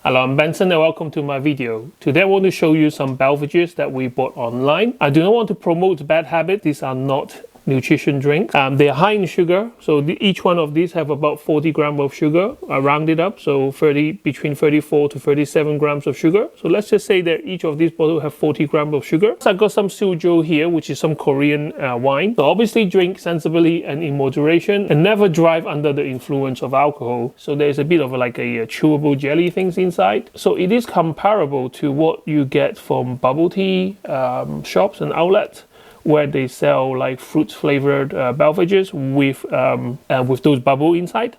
Hello, I'm Benson and welcome to my video. Today I want to show you some beverages that we bought online. I do not want to promote bad habits. These are not nutrition drinks. They are high in sugar, so each one of these have about 40 grams of sugar. I rounded up, so between 34 to 37 grams of sugar. So let's just say that each of these bottles have 40 grams of sugar. So I got some Soju here, which is some Korean wine. So obviously drink sensibly and in moderation, and never drive under the influence of alcohol. So there's a bit of like a chewable jelly things inside. So it is comparable to what you get from bubble tea shops and outlets, where they sell like fruit flavored beverages with those bubble inside.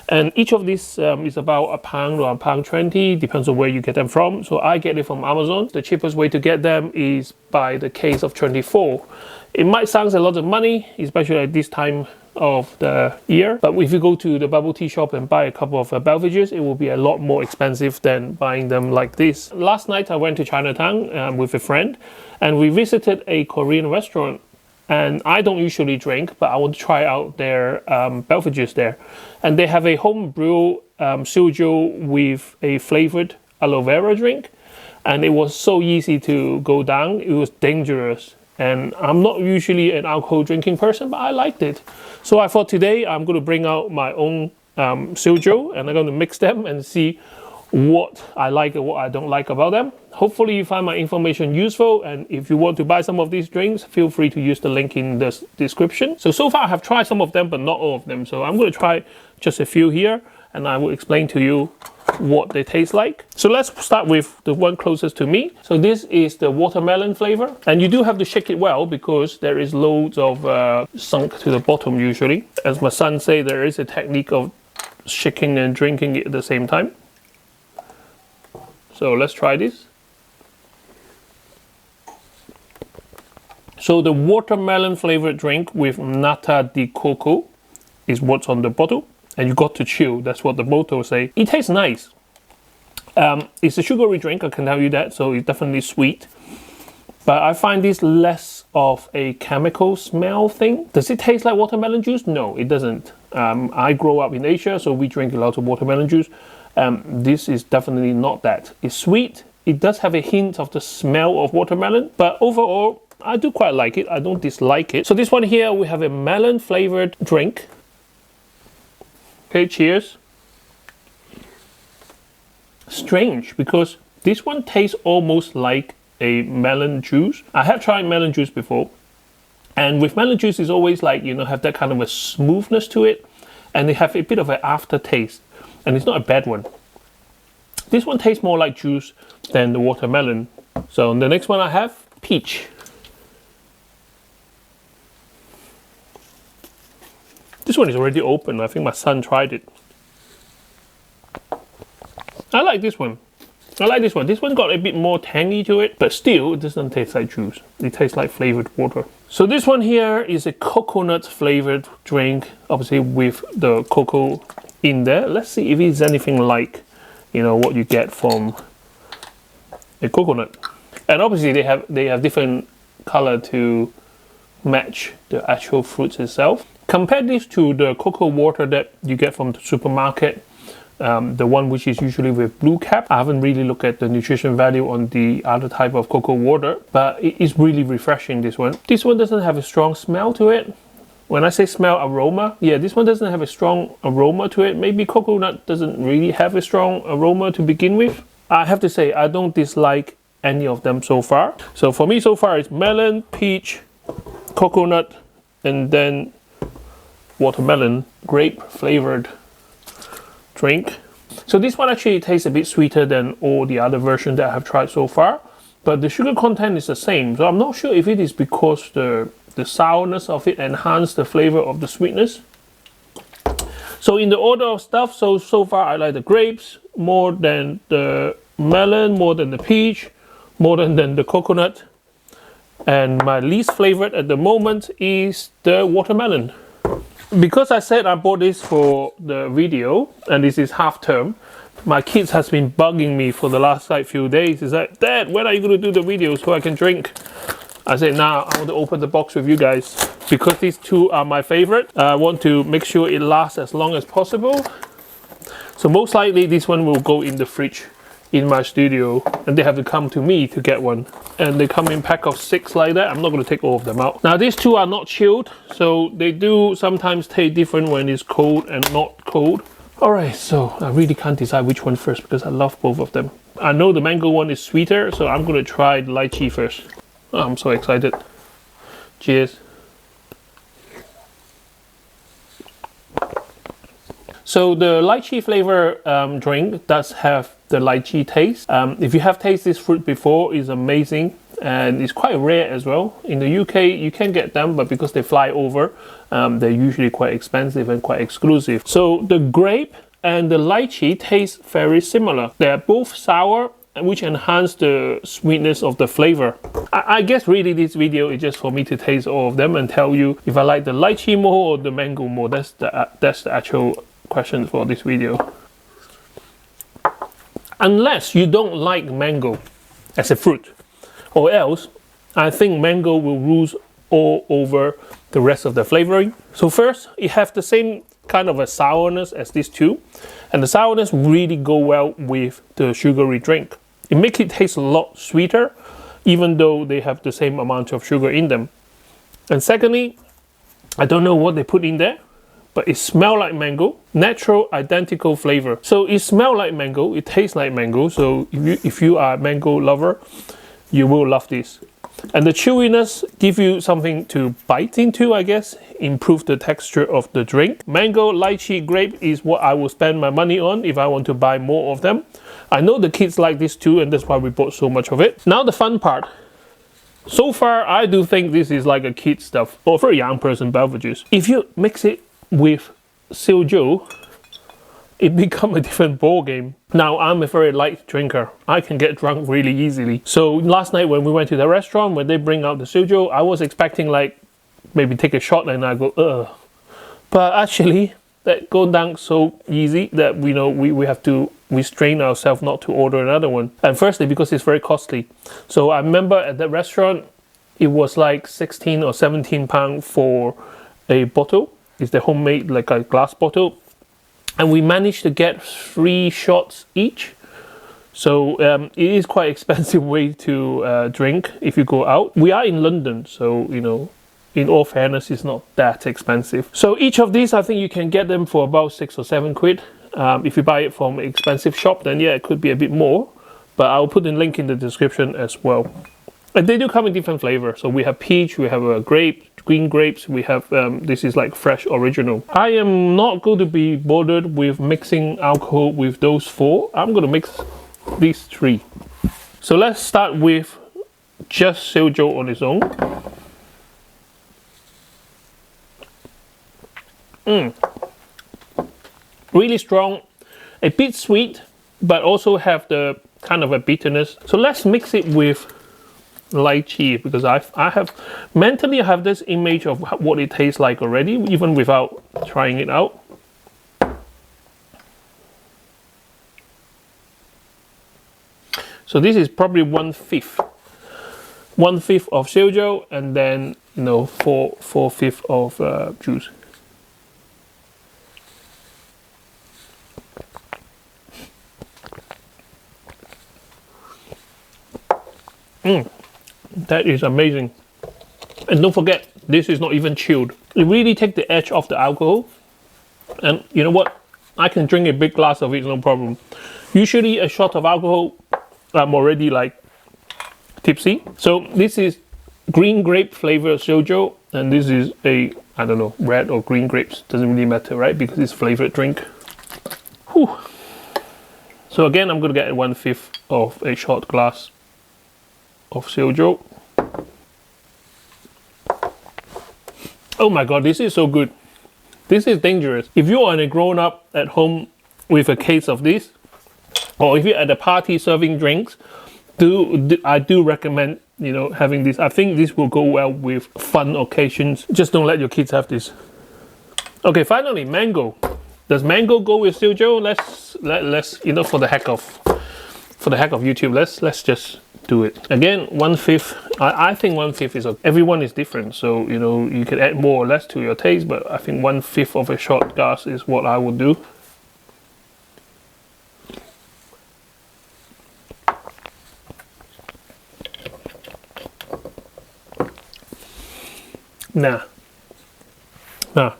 And each of these is about £1 or £1.20, depends on where you get them from. So I get it from Amazon. The cheapest way to get them is by the case of 24. It might sound a lot of money, especially at this time of the year, but if you go to the bubble tea shop and buy a couple of beverages, it will be a lot more expensive than buying them like this. Last night I went to Chinatown with a friend, and we visited a Korean restaurant. And I don't usually drink, but I want to try out their beverages there. And they have a home brew Soju with a flavored aloe vera drink, and it was so easy to go down. It was dangerous. And I'm not usually an alcohol drinking person, but I liked it. So I thought today I'm going to bring out my own Soju, and I'm going to mix them and see what I like and what I don't like about them. Hopefully you find my information useful, and if you want to buy some of these drinks, feel free to use the link in the description. So far I have tried some of them, but not all of them. So I'm going to try just a few here, and I will explain to you what they taste like. So let's start with the one closest to me. So this is the watermelon flavor, and you do have to shake it well because there is loads of sunk to the bottom usually. As my son say, there is a technique of shaking and drinking it at the same time. So let's try this. So the watermelon flavored drink with nata de coco is what's on the bottle. And you got to chew, that's what the bottle say. It tastes nice. It's a sugary drink, I can tell you that, so it's definitely sweet. But I find this less of a chemical smell thing. Does it taste like watermelon juice? No, it doesn't. I grew up in Asia, so we drink a lot of watermelon juice. This is definitely not that. It's sweet. It does have a hint of the smell of watermelon, but overall, I do quite like it. I don't dislike it. So this one here, we have a melon flavored drink. Okay, cheers. Strange, because this one tastes almost like a melon juice. I have tried melon juice before, and with melon juice, it's always like, you know, have that kind of a smoothness to it, and they have a bit of an aftertaste, and it's not a bad one. This one tastes more like juice than the watermelon. So the next one I have, peach. This one is already open. I think my son tried it. I like this one. I like this one. This one got a bit more tangy to it, but still it doesn't taste like juice. It tastes like flavored water. So this one here is a coconut flavored drink, obviously with the cocoa in there. Let's see if it's anything like, you know, what you get from a coconut. And obviously they have different color to match the actual fruits itself. Compare this to the cocoa water that you get from the supermarket, the one which is usually with blue cap. I haven't really looked at the nutrition value on the other type of cocoa water, but it is really refreshing, this one. This one doesn't have a strong smell to it. When I say smell, aroma, yeah, this one doesn't have a strong aroma to it. Maybe coconut doesn't really have a strong aroma to begin with. I have to say, I don't dislike any of them so far. So for me so far, it's melon, peach, coconut, and then watermelon grape flavored drink. So this one actually tastes a bit sweeter than all the other versions that I have tried so far, but the sugar content is the same. So I'm not sure if it is because the sourness of it enhanced the flavor of the sweetness. So in the order of stuff, so far I like the grapes more than the melon, more than the peach, more than the coconut, and my least favorite at the moment is the watermelon. Because I said I bought this for the video, and this is half term, my kids has been bugging me for the last like few days. It's like, Dad, when are you going to do the video so I can drink? I said, now I want to open the box with you guys. Because these two are my favorite, I want to make sure it lasts as long as possible. So most likely this one will go in the fridge in my studio, and they have to come to me to get one. And they come in pack of 6 like that. I'm not going to take all of them out. Now these two are not chilled, so they do sometimes taste different when it's cold and not cold. Alright, so I really can't decide which one first because I love both of them. I know the mango one is sweeter, so I'm going to try the lychee first. Oh, I'm so excited. Cheers. So the lychee flavor drink does have the lychee taste. If you have tasted this fruit before, it's amazing, and it's quite rare as well. In the UK you can get them, but because they fly over, they're usually quite expensive and quite exclusive. So the grape and the lychee taste very similar. They're both sour, which enhance the sweetness of the flavor. I guess really this video is just for me to taste all of them and tell you if I like the lychee more or the mango more. That's the actual question for this video. Unless you don't like mango as a fruit, or else I think mango will rule all over the rest of the flavoring. So first, it has the same kind of a sourness as these two, and the sourness really go well with the sugary drink. It makes it taste a lot sweeter, even though they have the same amount of sugar in them. And secondly, I don't know what they put in there, but it smells like mango, natural, identical flavor. So it smells like mango, it tastes like mango. So if you are a mango lover, you will love this. And the chewiness give you something to bite into, I guess, improve the texture of the drink. Mango, lychee, grape is what I will spend my money on if I want to buy more of them. I know the kids like this too, and that's why we bought so much of it. Now the fun part. So far, I do think this is like a kid stuff or for a young person beverages. If you mix it with Soju, it becomes a different ball game. Now I'm a very light drinker. I can get drunk really easily. So last night when we went to the restaurant, when they bring out the Soju, I was expecting like maybe take a shot and I go ugh. But actually that goes down so easy that we have to restrain ourselves not to order another one. And firstly because it's very costly. So I remember at that restaurant it was like 16 or 17 pounds for a bottle. It's the homemade like a glass bottle. And we managed to get 3 shots each. So it is quite expensive way to drink if you go out. We are in London, so in all fairness, it's not that expensive. So each of these, I think you can get them for about 6 or 7 quid. If you buy it from an expensive shop, then yeah, it could be a bit more. But I'll put the link in the description as well. And they do come in different flavors. So we have peach, we have a grape, green grapes, we have this is like fresh original. I am not going to be bothered with mixing alcohol with those 4. I'm going to mix these 3. So let's start with just Soju on its own. Really strong, a bit sweet, but also have the kind of a bitterness. So let's mix it with lychee, because I have mentally I have this image of what it tastes like already, even without trying it out. So this is probably 1/5 of Soju, and then 4/5 of juice. That is amazing. And don't forget, this is not even chilled. It really takes the edge off the alcohol. And you know what? I can drink a big glass of it, no problem. Usually a shot of alcohol, I'm already like tipsy. So this is green grape flavor Soju, and this is a, I don't know, red or green grapes. Doesn't really matter, right? Because it's flavored drink. Whew. So again, I'm gonna get 1/5 of a shot glass of Soju. Oh my god, this is so good. This is dangerous. If you are a grown up at home with a case of this, or if you're at a party serving drinks, I do recommend having this. I think this will go well with fun occasions. Just don't let your kids have this. Okay, finally, mango. Does mango go with Soju? Let's for the heck of YouTube, let's just do it. Again, 1/5. I think 1/5 is okay. Everyone is different, so you can add more or less to your taste, but I think 1/5 of a shot glass is what I would do. Nah.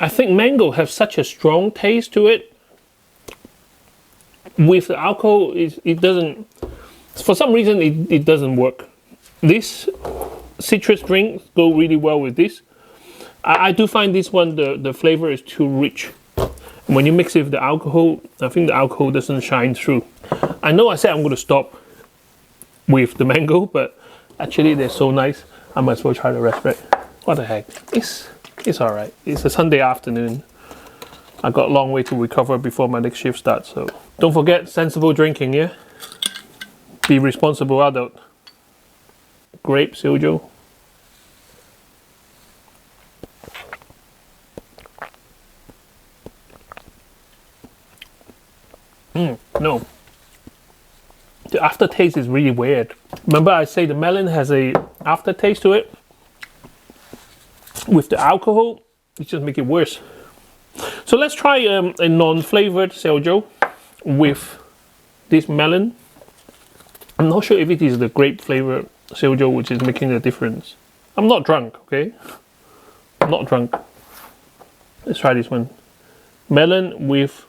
I think mango has such a strong taste to it. With the alcohol, it doesn't, for some reason it doesn't work. This citrus drink go really well with this. I do find this one, the flavor is too rich. When you mix it with the alcohol, I think the alcohol doesn't shine through. I know I said I'm going to stop with the mango, but actually they're so nice, I might as well try the rest, right? What the heck? It's alright. It's a Sunday afternoon. I got a long way to recover before my next shift starts, so don't forget sensible drinking, yeah? Be responsible adult. Grape Soju. No. The aftertaste is really weird. Remember I say the melon has a aftertaste to it? With the alcohol, it just makes it worse. So let's try a non-flavored Soju with this melon. I'm not sure if it is the grape flavor Soju which is making the difference. I'm not drunk, okay? I'm not drunk. Let's try this one. Melon with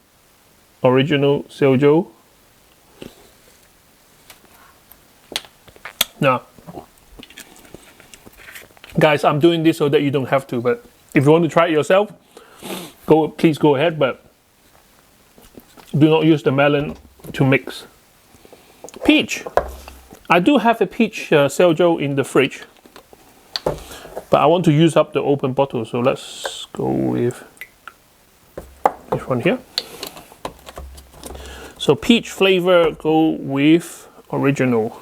original Soju. Now, guys, I'm doing this so that you don't have to, but if you want to try it yourself, please go ahead, but do not use the melon to mix. Peach. I do have a peach Soju in the fridge, but I want to use up the open bottle, so let's go with this one here. So peach flavor, go with original.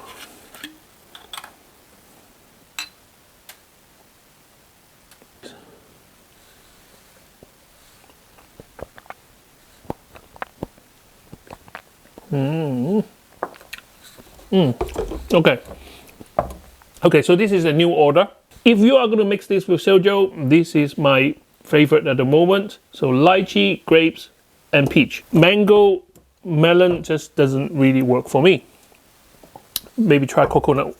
Okay, so this is a new order. If you are going to mix this with Soju, this is my favorite at the moment. So lychee, grapes, and peach. Mango, melon just doesn't really work for me. Maybe try coconut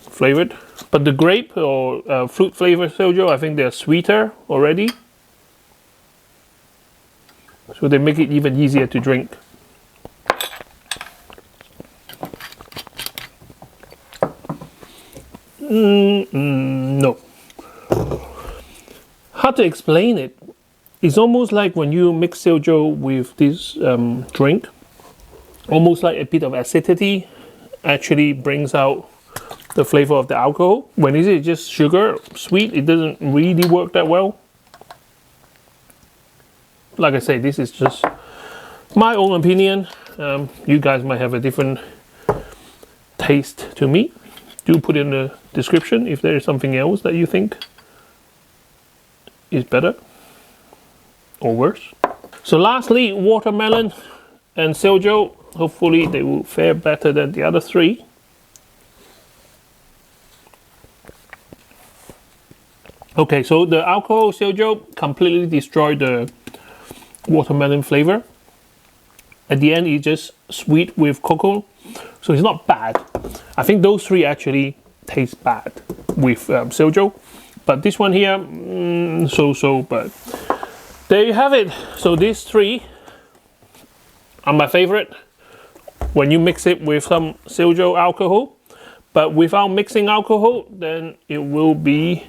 flavored. But the grape or fruit flavor Soju, I think they're sweeter already. So they make it even easier to drink. No. Hard to explain it. It's almost like when you mix Soju with this drink, almost like a bit of acidity actually brings out the flavor of the alcohol. When is it just sugar, sweet, it doesn't really work that well. Like I say, this is just my own opinion. You guys might have a different taste to me. Do put in the description if there is something else that you think is better or worse. So lastly, watermelon and Soju. Hopefully they will fare better than the other three. Okay, so the alcohol Soju completely destroyed the watermelon flavor. At the end, it's just sweet with cocoa, so it's not bad. I think those three actually taste bad with Soju, but this one here, so-so. But there you have it. So these three are my favorite when you mix it with some Soju alcohol. But without mixing alcohol, then it will be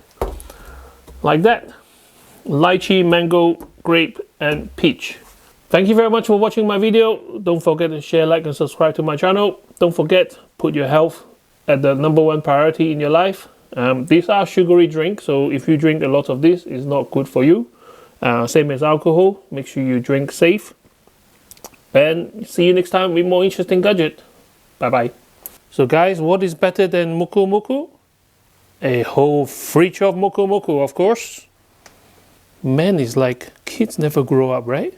like that: lychee, mango, grape, and peach. Thank you very much for watching my video. Don't forget to share, like, and subscribe to my channel. Don't forget, put your health at the #1 priority in your life. These are sugary drinks, so if you drink a lot of this, it's not good for you. Same as alcohol. Make sure you drink safe. And see you next time with more interesting gadget. Bye bye. So guys, what is better than Mogu Mogu? A whole fridge of Mogu Mogu, of course. Man, it's like kids never grow up, right?